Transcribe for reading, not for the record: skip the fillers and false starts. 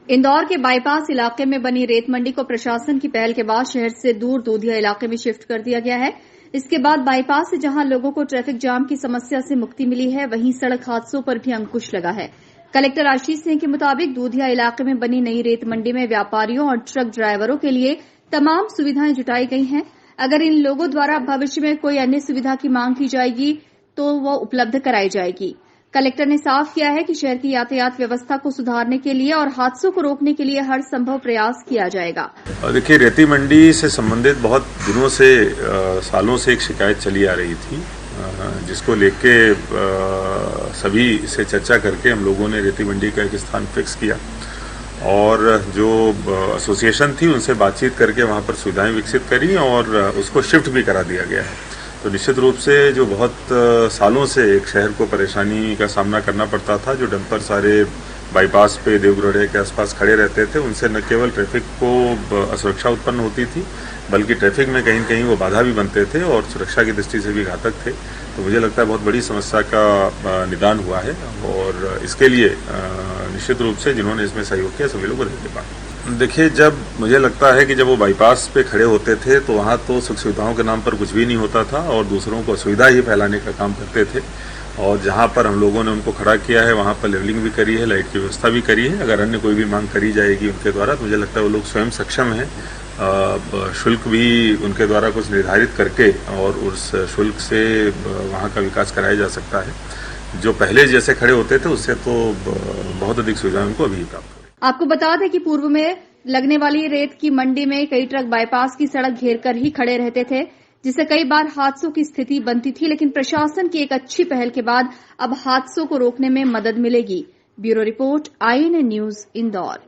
इंदौर के बाईपास इलाके में बनी रेत मंडी को प्रशासन की पहल के बाद शहर से दूर दूधिया इलाके में शिफ्ट कर दिया गया है। इसके बाद बाईपास से जहां लोगों को ट्रैफिक जाम की समस्या से मुक्ति मिली है, वहीं सड़क हादसों पर भी अंकुश लगा है। कलेक्टर आशीष सिंह के मुताबिक दूधिया इलाके में बनी नई रेत मंडी में व्यापारियों और ट्रक ड्राइवरों के लिए तमाम सुविधाएं जुटाई गई हैं। अगर इन लोगों द्वारा भविष्य में कोई अन्य सुविधा की मांग की जाएगी तो वह उपलब्ध कराई जाएगी। कलेक्टर ने साफ किया है कि शहर की यातायात व्यवस्था को सुधारने के लिए और हादसों को रोकने के लिए हर संभव प्रयास किया जाएगा। देखिए, रेती मंडी से संबंधित बहुत दिनों से सालों से एक शिकायत चली आ रही थी, जिसको लेके सभी से चर्चा करके हम लोगों ने रेती मंडी का एक स्थान फिक्स किया और जो एसोसिएशन थी उनसे बातचीत करके वहां पर सुविधाएं विकसित करी और उसको शिफ्ट भी करा दिया गया है। तो निश्चित रूप से जो बहुत सालों से एक शहर को परेशानी का सामना करना पड़ता था, जो डंपर सारे बाईपास पे देवगढ़े के आसपास खड़े रहते थे, उनसे न केवल ट्रैफिक को असुरक्षा उत्पन्न होती थी, बल्कि ट्रैफिक में कहीं न कहीं वो बाधा भी बनते थे और सुरक्षा की दृष्टि से भी घातक थे। तो मुझे लगता है बहुत बड़ी समस्या का निदान हुआ है और इसके लिए निश्चित रूप से जिन्होंने इसमें सहयोग किया सभी लोग धन्यवाद। देखिए, जब मुझे लगता है कि जब वो बाईपास पे खड़े होते थे तो वहाँ तो सुख सुविधाओं के नाम पर कुछ भी नहीं होता था और दूसरों को असुविधा ही फैलाने का काम करते थे। और जहाँ पर हम लोगों ने उनको खड़ा किया है वहाँ पर लेवलिंग भी करी है, लाइट की व्यवस्था भी करी है। अगर अन्य कोई भी मांग करी जाएगी उनके द्वारा तो मुझे लगता है वो लोग स्वयं सक्षम हैं। शुल्क भी उनके द्वारा कुछ निर्धारित करके और उस शुल्क से वहाँ का विकास कराया जा सकता है। जो पहले जैसे खड़े होते थे उससे तो बहुत अधिक सुविधाएं उनको अभी प्राप्त हो। आपको बता दें कि पूर्व में लगने वाली रेत की मंडी में कई ट्रक बाईपास की सड़क घेर कर ही खड़े रहते थे, जिससे कई बार हादसों की स्थिति बनती थी। लेकिन प्रशासन की एक अच्छी पहल के बाद अब हादसों को रोकने में मदद मिलेगी। Bureau report, INN news, Indore.